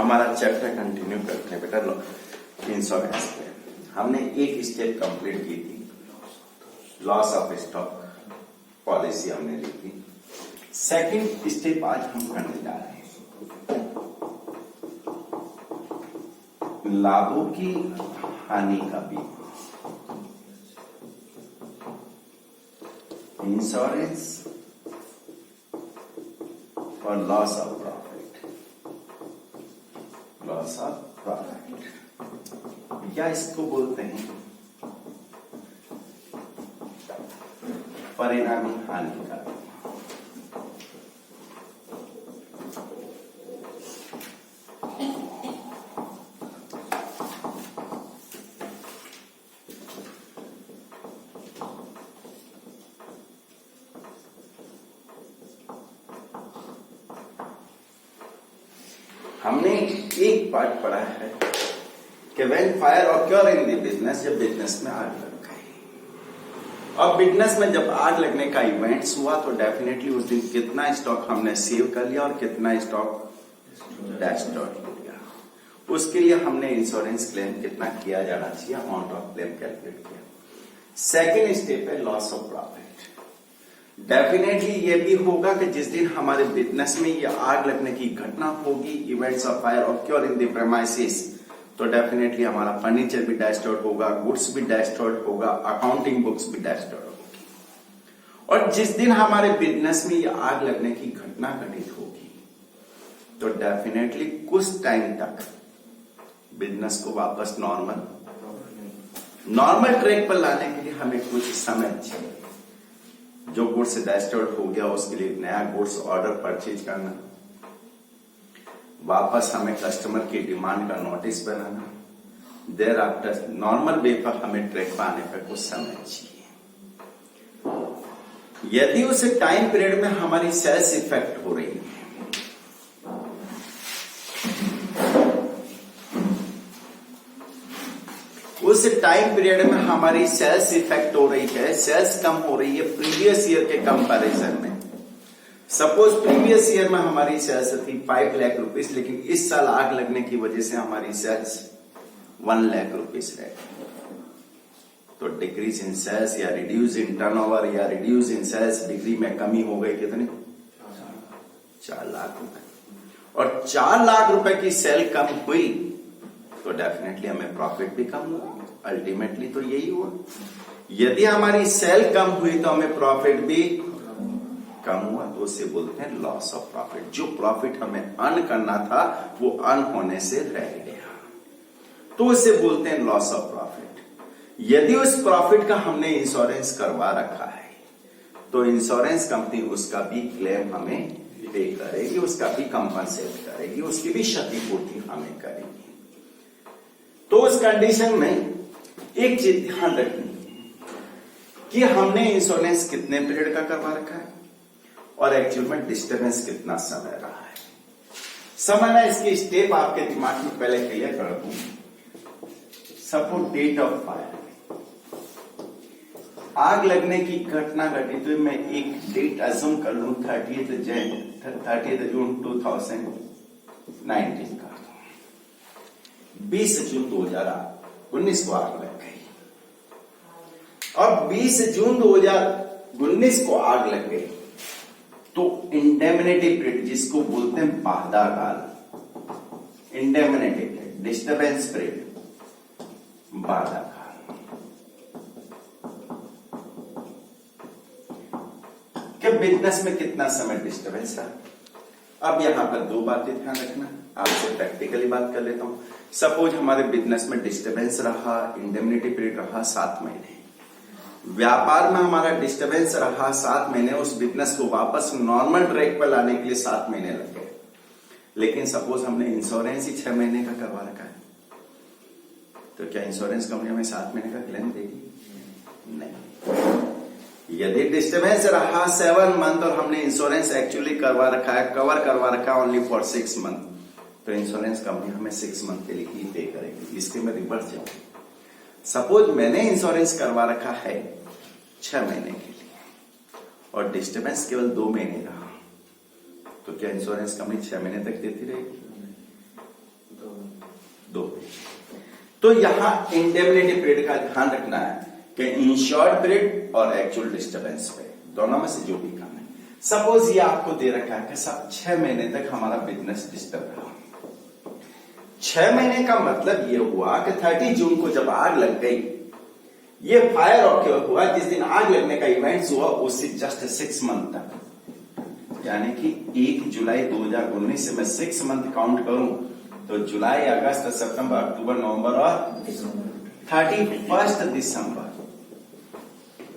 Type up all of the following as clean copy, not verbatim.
हमारा chapter continue करते हैं बेटा इंश्योरेंस पे। हमने एक स्टेप कंप्लीट की थी, लॉस ऑफ स्टॉक पॉलिसी हमने ली थी। सेकंड स्टेप आज हम करने जा रहे हैं, लाभों की हानि का बीमा। इंश्योरेंस और loss of profit, loss of profit या इसको बोलते हैं परिणामी हानि का बीमा। हमने एक पार्ट पढ़ा है कि when fire occur in the business, जब बिजनेस में आग लग गई। अब बिजनेस में जब आग लगने का इवेंट्स हुआ तो डेफिनेटली उस दिन कितना स्टॉक हमने सेव कर लिया और कितना स्टॉक डिस्ट्रॉय हो गया। उसके लिए हमने इंश्योरेंस क्लेम कितना किया जाना चाहिए, अमाउंट ऑफ क्लेम कैलकुलेट किया। सेकेंड स्टेप है लॉस ऑफ प्रॉफिट। डेफिनेटली ये भी होगा कि जिस दिन हमारे बिजनेस में ये आग लगने की घटना होगी, events of fire occur in the premises, तो डेफिनेटली हमारा फर्नीचर भी डिस्ट्रॉयड होगा, गुड्स भी डिस्ट्रॉयड होगा, अकाउंटिंग बुक्स भी डिस्ट्रॉयड होगी। और जिस दिन हमारे बिजनेस में ये आग लगने की घटना घटित होगी तो डेफिनेटली कुछ टाइम तक बिजनेस को वापस नॉर्मल ट्रैक पर लाने के लिए हमें कुछ समय चाहिए। जो गुड्स डिस्ट्रॉयड हो गया उसके लिए नया गुड्स ऑर्डर परचेज करना, वापस हमें कस्टमर की डिमांड का notice banana, there after normal way पर हमें ट्रैक पर आने पर कुछ समय चाहिए। यदि उस टाइम पीरियड में हमारी सेल्स इफेक्ट हो रही है, उस टाइम पीरियड में हमारी सेल्स इफेक्ट हो रही है, सेल्स कम हो रही है प्रीवियस ईयर के कंपैरिजन में। सपोज प्रीवियस ईयर में हमारी सेल्स थी 5 लाख रुपीस, लेकिन इस साल आग लगने की वजह से हमारी सेल्स 1 लाख रुपीस रह गई। तो डिक्रीज इन सेल्स या रिड्यूस इन टर्नओवर या रिड्यूस इन सेल्स डिग्री में कमी हो गई कितनी? 4 लाख रुपए। और 4 लाख रुपए की सेल कम हुई तो डेफिनेटली हमें प्रॉफिट भी कम हुआ। अल्टीमेटली तो यही हुआ। यदि हमारी सेल कम हुई तो हमें प्रॉफिट भी कम हुआ, तो उसे बोलते हैं लॉस ऑफ प्रॉफिट। जो प्रॉफिट हमें अर्न करना था वो अर्न होने से रह गया, तो उसे बोलते हैं लॉस ऑफ प्रॉफिट। यदि उस प्रॉफिट का हमने इंश्योरेंस करवा रखा है तो इंश्योरेंस कंपनी उसका भी क्लेम हमें पे करेगी, उसका भी कंपनसेट करेगी, उसकी भी क्षतिपूर्ति हमें करेगी। तो उस कंडीशन में एक चीज ध्यान रखनी कि हमने इंश्योरेंस कितने पीरियड का करवा रखा है और एक्चुअल में डिस्टर्बेंस कितना समय रहा है। समय ना इसकी स्टेप आपके दिमाग में पहले क्लियर कर दूं। सपोज डेट ऑफ फायर, आग लगने की घटना घटी तो मैं एक डेट अज्यूम कर लूं 30 जून 2019 का। 20 जून 2019 को आग लग गई। अब 20 जून 2019 को आग लग गई तो इंडेमनिटी पीरियड, जिसको बोलते हैं बाधा काल, इंडेमनिटी पीरियड, डिस्टर्बेंस पीरियड, बाधा काल, कि बिजनेस में कितना समय डिस्टर्बेंस रहा। अब यहां पर 2 बातें ध्यान रखना, आपसे प्रैक्टिकली बात कर लेता हूं। सपोज हमारे बिजनेस में डिस्टर्बेंस रहा, इंडेमनिटी पीरियड रहा 7 महीने, व्यापार में हमारा डिस्टर्बेंस रहा 7 महीने, उस बिजनेस को वापस नॉर्मल ट्रैक पर लाने के लिए 7 महीने लग गए। लेकिन सपोज हमने इंश्योरेंस ही 6 महीने का करवा रखा है, तो क्या इंश्योरेंस कंपनी हमें 7 महीने का क्लेम देगी? नहीं। यदि डिस्टर्बेंस रहा 7 मंथ और हमने इंश्योरेंस एक्चुअली करवा रखा है, कवर करवा रखा है ओनली फॉर 6 मंथ, तो इंश्योरेंस कंपनी हमें 6 मंथ के लिए ही पे करेगी। इसके मैं रिवर्स जाऊं, सपोज मैंने इंश्योरेंस करवा रखा है 6 महीने के लिए और डिस्टर्बेंस केवल 2 महीने रहा, तो क्या इंश्योरेंस कंपनी 6 महीने तक देती रहेगी? तो यहां इंडेमनिटी पीरियड का ध्यान रखना है कि इंश्योर्ड पीरियड और एक्चुअल डिस्टर्बेंस पे दोनों में से जो भी कम है। सपोज ये आपको दे रखा है कि सब 6 महीने तक हमारा बिजनेस डिस्टर्ब रहा। 6 महीने का मतलब ये हुआ कि 30 जून को जब आग लग गई, ये फायर ऑक्योर हुआ जिस दिन आग लगने का इवेंट्स हुआ उससे जस्ट 6 मंथ तक, यानी कि 1 जुलाई 2019 से मैं 6 मंथ काउंट करूं तो जुलाई, अगस्त, सितंबर, अक्टूबर, नवंबर और 31 दिसंबर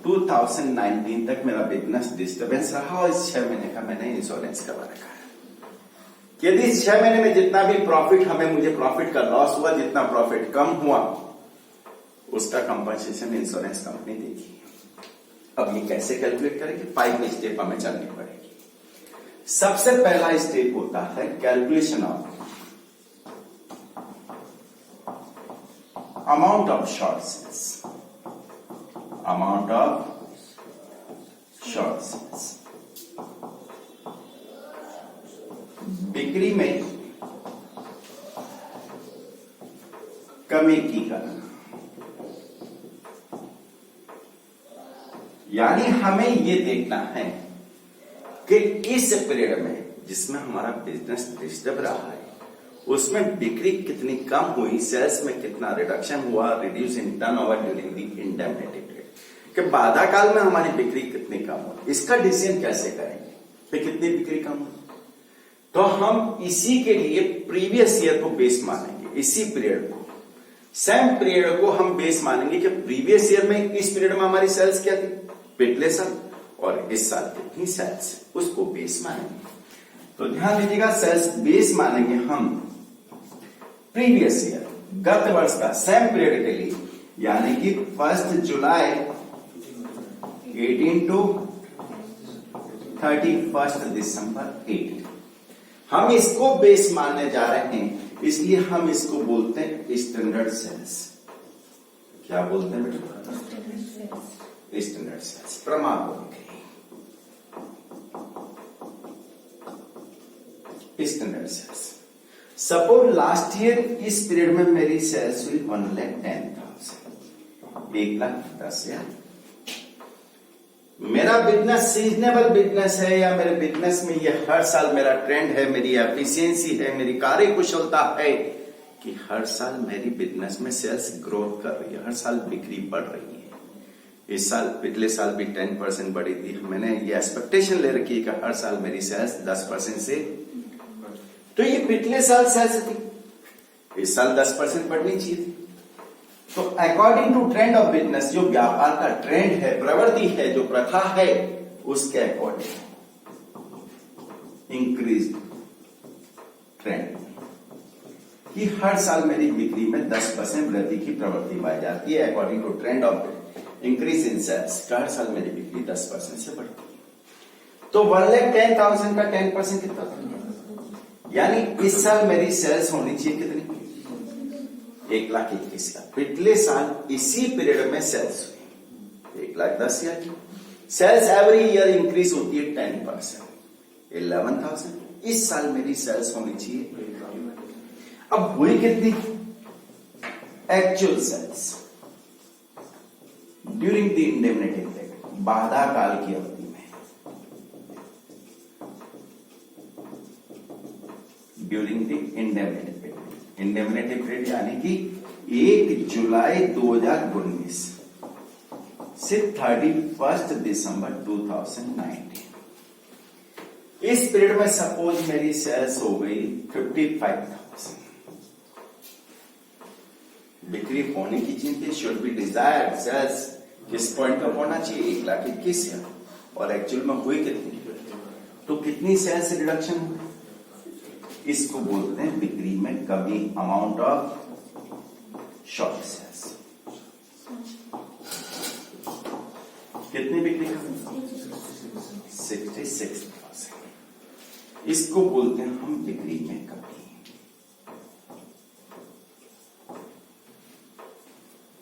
2019 तक मेरा बिजनेस डिस्टर्बेंस रहा और इस 6 महीने का मैंने इंश्योरेंस करवा रखा है। यदि इस 6 महीने में जितना भी प्रॉफिट मुझे प्रॉफिट का लॉस हुआ, जितना प्रॉफिट कम हुआ, उसका कंपनसेशन इंश्योरेंस कंपनी देगी। अब ये कैसे कैलकुलेट करेंगे? 5 स्टेप हमें चलनी पड़ेगी। सबसे पहला स्टेप होता है calculation of amount of short sales. Amount of short sales, बिक्री में कमी की गणना, यानी हमें यह देखना है कि इस पीरियड में जिसमें हमारा बिजनेस डिस्टर्ब रहा है उसमें बिक्री कितनी कम हुई, सेल्स में कितना रिडक्शन हुआ, reduce in turnover during the indemnity period, कि बाधा काल में हमारी बिक्री कितनी कम हुई। इसका डिसीजन कैसे करेंगे कि कितनी बिक्री कम हुई? तो हम इसी के लिए प्रीवियस ईयर को बेस मानेंगे। इसी पीरियड को, सेम पीरियड को हम बेस मानेंगे कि प्रीवियस ईयर में इस पीरियड में हमारी सेल्स क्या थी पिछले साल, और इस साल कितनी सेल्स, उसको बेस मानेंगे। तो ध्यान दीजिएगा, सेल्स बेस मानेंगे हम प्रीवियस ईयर, गत वर्ष का सेम पीरियड के लिए, यानी कि 1 जुलाई 18 टू 31 दिसंबर 18। हम इसको बेस मानने जा रहे हैं, इसलिए हम इसको बोलते हैं स्टैंडर्ड सेल्स। क्या बोलते हैं बेटा? स्टैंडर्ड सेल्स, प्रमाण standard sales. Suppose last year इस पीरियड में मेरी सेल्स हुई 1,10,000, 1,10,000। मेरा बिजनेस सीजनेबल बिजनेस है या मेरे बिजनेस में ये हर साल मेरा ट्रेंड है, मेरी एफिशिएंसी है, मेरी कार्य कुशलता है कि हर साल मेरी बिजनेस में सेल्स ग्रोथ कर रही है, हर साल बिक्री बढ़ रही है। इस साल, पिछले साल भी 10% बढ़ी थी। मैंने ये एक्सपेक्टेशन ले रखी है कि हर साल मेरी सेल्स 10% से, तो ये पिछले साल सेल्स थी, इस साल 10% बढ़नी चाहिए थी। तो according to trend of business, जो व्यापार का ट्रेंड है, प्रवृत्ति है, जो प्रथा है, उसके अकॉर्डिंग इंक्रीज ट्रेंड कि हर साल मेरी बिक्री में 10% वृद्धि की प्रवृत्ति पाई जाती है। According to trend of increase in sales, हर साल मेरी बिक्री 10% से बढ़ती है। तो 1,10,000 का 10% कितना था? यानी इस साल मेरी सेल्स होनी चाहिए कितनी? 1,21,000 का। पिछले साल इसी पीरियड में सेल्स हुई 1,10,000 की। सेल्स एवरी ईयर इंक्रीज होती है 10%, 11,000। इस साल मेरी सेल्स होनी चाहिए, अब हुई कितनी? Actual sales during the indemnity period, बाधा काल की अवधि में, during the indemnity period. Indemnity period यानी कि 1 जुलाई 2019 से 31 दिसंबर 2019। इस पीरियड में सपोज मेरी सेल्स हो गई 55,000। बिक्री होने की चिंता, शुड बी डिजायर्ड सेल्स किस पॉइंट पर होना चाहिए? 1,21,000, और एक्चुअल में हुई कितनी? तो कितनी सेल्स रिडक्शन हुई? इसको बोलते हैं बिक्री में कमी, अमाउंट ऑफ शॉर्ट सेल्स। कितनी बिक्री? 66,000। इसको बोलते हैं हम बिक्री में कमी।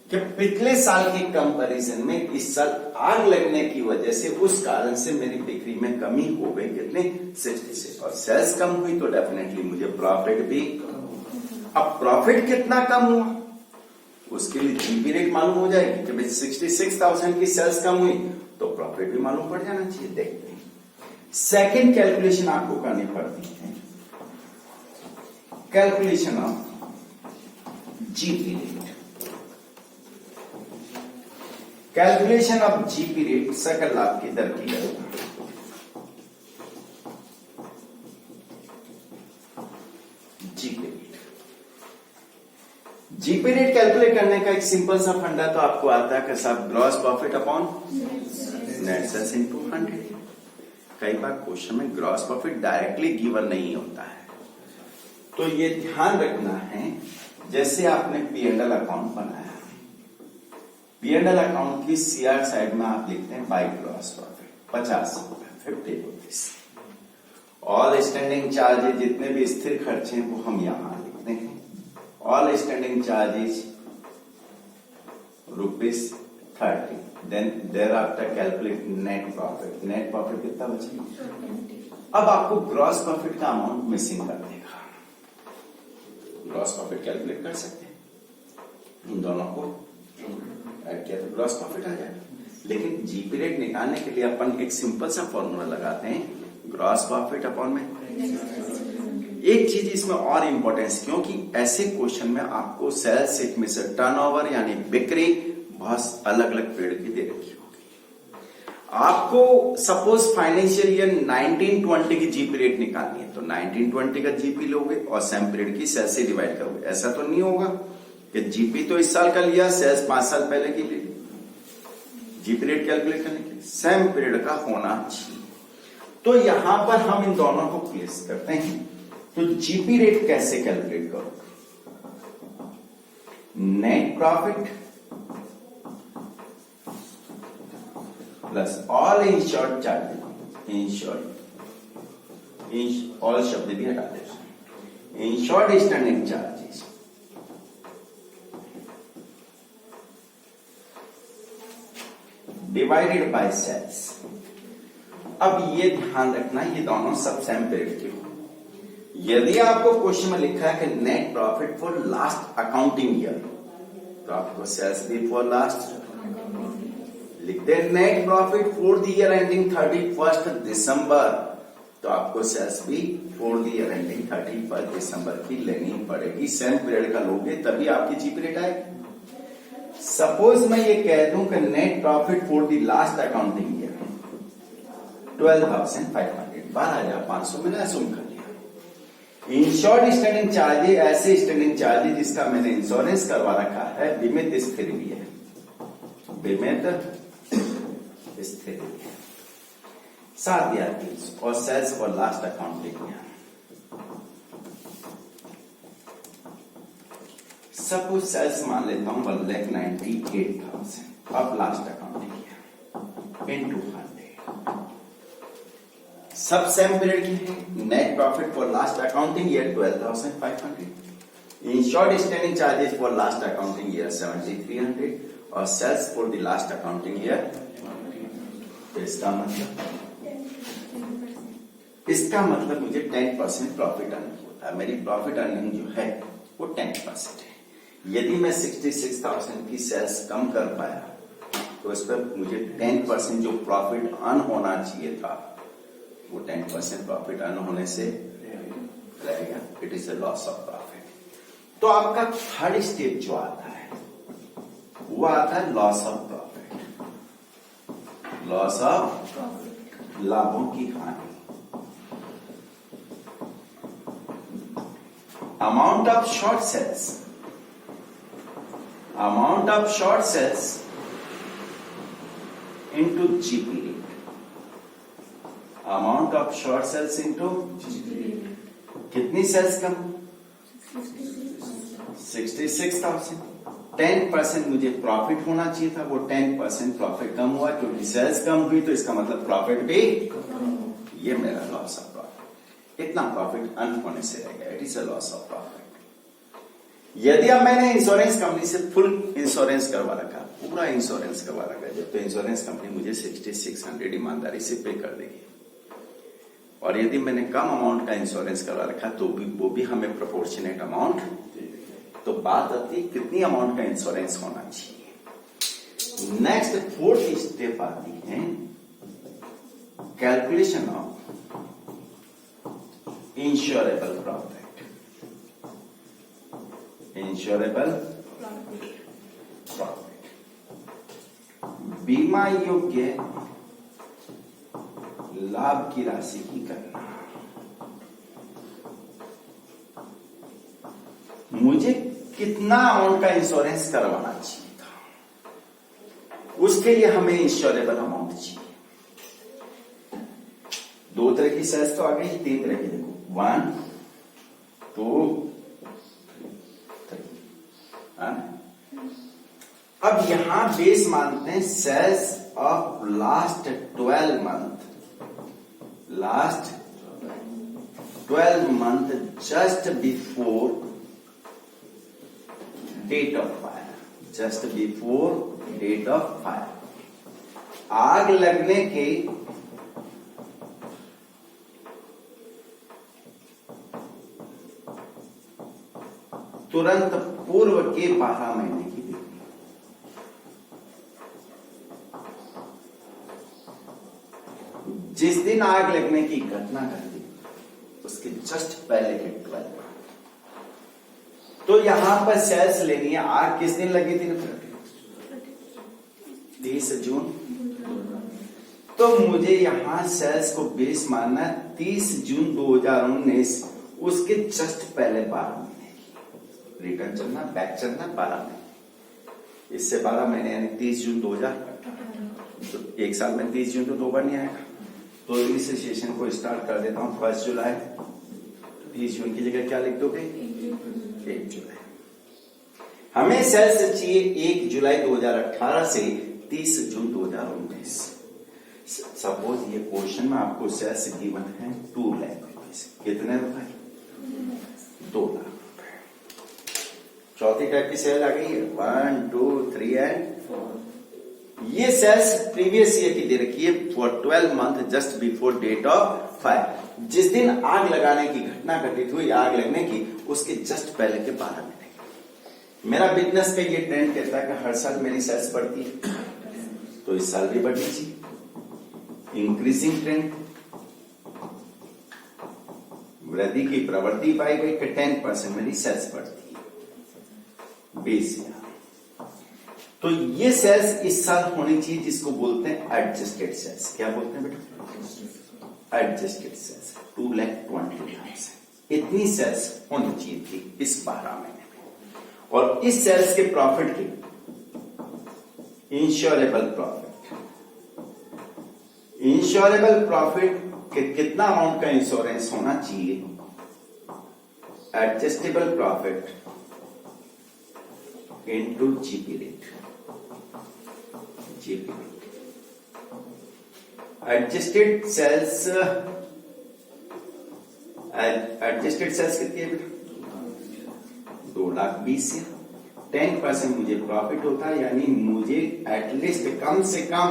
कि पिछले साल के कंपैरिजन में इस साल आग लगने की वजह से, उस कारण से मेरी बिक्री में कमी हो गई कितने? 66। और सेल्स कम हुई तो डेफिनेटली मुझे प्रॉफिट भी। अब प्रॉफिट कितना कम हुआ? उसके लिए जीपी रेट मालूम हो जाएगी कि भाई 66,000 की सेल्स कम हुई तो प्रॉफिट भी मालूम पड़ जाना चाहिए। देखते हैं सेकंड कैलकुलेशन आपको करनी पड़ती है, calculation of GP rate. Calculation of GP rate सकल लाभ की दर की गणना। जीपी रेट कैलकुलेट करने का एक सिंपल सा फंडा तो आपको आता है कि साहब gross profit upon net sales into 100। कई बार क्वेश्चन में ग्रॉस प्रॉफिट डायरेक्टली गिवन नहीं होता है, तो ये ध्यान रखना है। जैसे आपने P&L अकाउंट बनाया, P&L अकाउंट की सीआर साइड में आप लिखते हैं बाय ग्रॉस प्रॉफिट 50 रुपए 50 रुपीज। ऑल स्टैंडिंग चार्जेस जितने भी स्थिर खर्चे हैं वो हम यहां लिखते हैं। All standing charges ₹30। Then there after calculate net profit. Net profit कितना बचेगा? अब आपको ग्रॉस प्रॉफिट का अमाउंट मिसिंग कर देगा। ग्रॉस प्रॉफिट कैलकुलेट कर सकते हैं, इन दोनों को ऐड किया तो ग्रॉस प्रॉफिट आ जाएगा। लेकिन जीपी रेट निकालने के लिए अपन एक सिंपल सा फॉर्मूला लगाते हैं, ग्रॉस प्रॉफिट अपॉन में। एक चीज इसमें और इंपॉर्टेंस, क्योंकि ऐसे क्वेश्चन में आपको सेल्स एक में से टर्नओवर यानी बिक्री बहुत अलग अलग पीरियड की दे रखी होगी। आपको सपोज फाइनेंशियल ईयर 1920 की जीपी रेट निकालनी है तो 1920 का जीपी लोगे और सेम पीरियड की सेल्स से डिवाइड करोगे। ऐसा तो नहीं होगा कि जीपी तो इस साल का लिया, सेल्स 5 साल पहले की ले। जीपी रेट कैलकुलेट करने के लिए सेम पीरियड का होना चाहिए। तो यहां पर हम इन दोनों को प्लेस करते हैं। तो जीपी रेट कैसे कैलकुलेट करोगे? Net profit plus all insured charges, insured all शब्द भी हटा देते, insured standing charges divided by sales. अब ये ध्यान रखना ये दोनों सब सेम पीरियड के हो। यदि आपको क्वेश्चन में लिखा है कि net profit for last accounting year, तो आपको सेल्स भी फॉर लास्ट लिखते हैं। Net profit for the year ending 31 दिसंबर, तो आपको सेल्स भी फॉर द ईयर एंडिंग 31 दिसंबर की लेनी पड़ेगी। सेम पीरियड का लोगे तभी आपकी जीपी रेट आएगी। सपोज मैं ये कह दूं कि net profit for the last accounting year 12,500, 12,500 मैंने असुम कर लिया। इंश्योर्ड स्टैंडिंग चार्जेस, ऐसे स्टैंडिंग चार्जेस जिसका मैंने इंश्योरेंस करवा रखा है, बीमित स्थिर भी है, बीमित स्थिर भी है, 7,300 और sales for last accounting year. Suppose sales मान लेता हूं 1,98,000 अब लास्ट अकाउंटिंग ईयर इनटू 100। सब सेम पीरियड की है। Net profit for last accounting year 12,500, insured standing charges for last accounting year 7,300 और sales for the last accounting year. तो इसका मतलब मुझे 10% प्रॉफिट अर्निंग होता है। मेरी प्रॉफिट अर्निंग जो है वो 10% है। यदि मैं 66,000 की सेल्स कम कर पाया तो इस पर मुझे 10% जो प्रॉफिट अर्न होना चाहिए था वो 10% प्रॉफिट अर्न होने से रहेगा। It is a loss of profit. तो आपका थर्ड स्टेप जो आता है वो आता है loss of profit, loss of लाभों की हानि। Amount of short sales, amount of short sales into GP rate, amount of short sales into कितनी सेल्स कम? 66,000। 10% मुझे प्रॉफिट होना चाहिए था, वो 10% प्रॉफिट कम हुआ क्योंकि सेल्स कम हुई, तो इसका मतलब प्रॉफिट भी, ये मेरा लॉस ऑफ प्रॉफिट। इतना प्रॉफिट अर्न होने से रह गया, it is a loss of profit. यदि अब मैंने इंश्योरेंस कंपनी से फुल इंश्योरेंस करवा रखा, पूरा इंश्योरेंस करवा रखा, जब तो इंश्योरेंस कंपनी मुझे 6600 ईमानदारी से पे कर देगी। और यदि मैंने कम अमाउंट का इंश्योरेंस करवा रखा तो भी वो भी हमें प्रोपोर्शनेट अमाउंट तो बात आती है कितनी अमाउंट का इंश्योरेंस होना चाहिए। नेक्स्ट फोर्थ स्टेप आती है calculation of insurable profit. Insurable profit, बीमा योग्य लाभ की राशि की गणना। मुझे कितना अमाउंट का इंश्योरेंस करवाना चाहिए था, उसके लिए हमें इंश्योरेबल अमाउंट चाहिए। दो तरह की सेल्स तो आ गई, तीन तरह की देखो, 1 2 3। अब यहां बेस मानते हैं sales of last 12 month, last 12 month just before date of fire, just before date of fire. आग लगने के तुरंत पूर्व के 12 महीने की बिक्री। जिस दिन आग लगने की घटना घटी उसके जस्ट पहले के 12। तो यहां पर सेल्स लेनी है। आग किस दिन लगी थी? 30 जून। तो मुझे यहां सेल्स को बेस मानना है 30 जून 2019, उसके जस्ट पहले 12 महीने की। रिटर्न चलना, बैक चलना 12 महीने, इससे 12 महीने यानी 30 जून 2000। तो एक साल में 30 जून तो 2 बार नहीं आएगा। तो इस सेशन को स्टार्ट कर देता हूं 1 जुलाई। 30 जून की जगह क्या लिख दोगे? 1 जुलाई। हमें सेल्स चाहिए 1 जुलाई 2018 से 30 जून 2019। सपोज ये क्वेश्चन में आपको सेल्स गिवन है 2 लाख रुपए। कितने रुपए? 2 लाख रुपए। चौथी टाइप की सेल आ गई है 1 2 3 एंड 4। ये सेल्स प्रीवियस ईयर की दे रखी है for 12 month just before date of fire. जिस दिन आग लगाने की घटना घटित हुई, आग लगने की, उसके जस्ट पहले के 12 महीने। मेरा बिजनेस का ये ट्रेंड कहता है कि हर साल मेरी सेल्स बढ़ती है, तो इस साल भी बढ़नी चाहिए। इंक्रीजिंग ट्रेंड, वृद्धि की प्रवृत्ति पाई गई कि 10% मेरी सेल्स बढ़ती है 20 हजार। तो ये सेल्स इस साल होनी चाहिए जिसको बोलते हैं एडजस्टेड सेल्स। क्या बोलते हैं बेटा? Adjusted sales 2,20,000। इतनी सेल्स होनी चाहिए थी इस 12 महीने में। और इस सेल्स के प्रॉफिट की इंश्योरेबल प्रॉफिट, इंश्योरेबल प्रॉफिट के कितना अमाउंट का इंश्योरेंस होना चाहिए? Adjustable profit into GP rate. GP rate adjusted sales, adjusted sales कितनी है बेटा? 2,20,000। 10% मुझे प्रॉफिट होता है, यानी मुझे एटलीस्ट कम से कम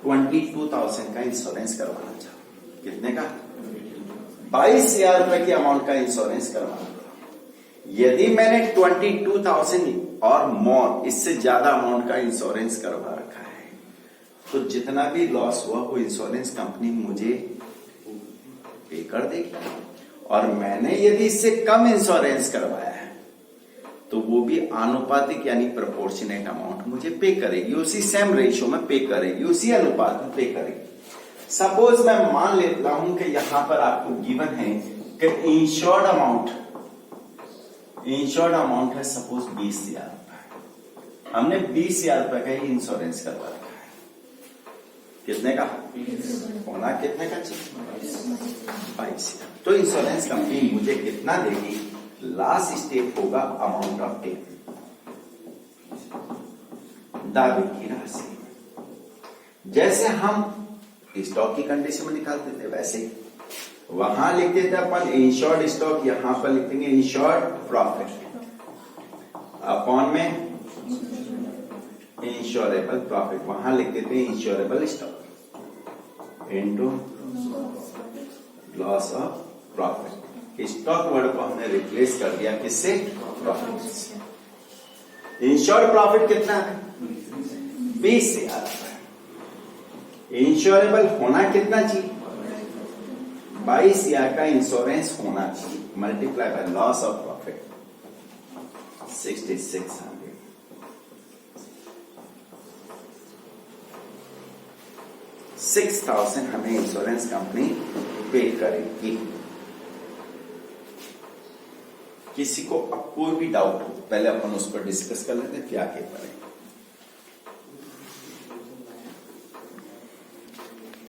22,000 का इंश्योरेंस करवाना चाहिए। कितने का? 22,000 रुपए की अमाउंट का इंश्योरेंस करवाना। यदि मैंने 22,000 और मोर, इससे ज्यादा अमाउंट का इंश्योरेंस करवा रखा है, तो जितना भी लॉस हुआ वो इंश्योरेंस कंपनी मुझे पे कर देगी। और मैंने यदि इससे कम इंश्योरेंस करवाया है तो वो भी आनुपातिक यानी प्रोपोर्शनेट अमाउंट मुझे पे करेगी, उसी सेम रेशियो में पे करेगी, उसी अनुपात में पे करेगी। सपोज मैं मान लेता हूं कि यहां पर आपको गिवन है कि इंश्योर्ड अमाउंट है सपोज 20,000 रुपए। हमने 20,000 रुपए का ही इंश्योरेंस करवा रखा है। कितने का होना? कितने का चाहिए? 22,000। तो इंश्योरेंस कंपनी मुझे कितना देगी? लास्ट स्टेप होगा अमाउंट ऑफ क्लेम, दावे की राशि। जैसे हम स्टॉक की कंडीशन में निकालते थे वैसे ही वहां लिखते थे अपन इंश्योर्ड स्टॉक, यहां पर लिख देंगे इंश्योर्ड प्रॉफिट अपॉन में इंश्योरेबल प्रॉफिट। वहां लिख देते हैं insurable stock into loss of profit. Stock word को हमने रिप्लेस कर दिया किससे? प्रॉफिट से। इंश्योर्ड प्रॉफिट कितना है? 20,000 रुपए। इंश्योरेबल होना कितना चाहिए? 22,000 का इंश्योरेंस होना चाहिए, multiply by loss of profit 6600। 6,000 हमें इंश्योरेंस कंपनी पे करेगी। किसी को अब कोई भी डाउट हो पहले अपन उस पर डिस्कस कर लेते हैं क्या क्या करें।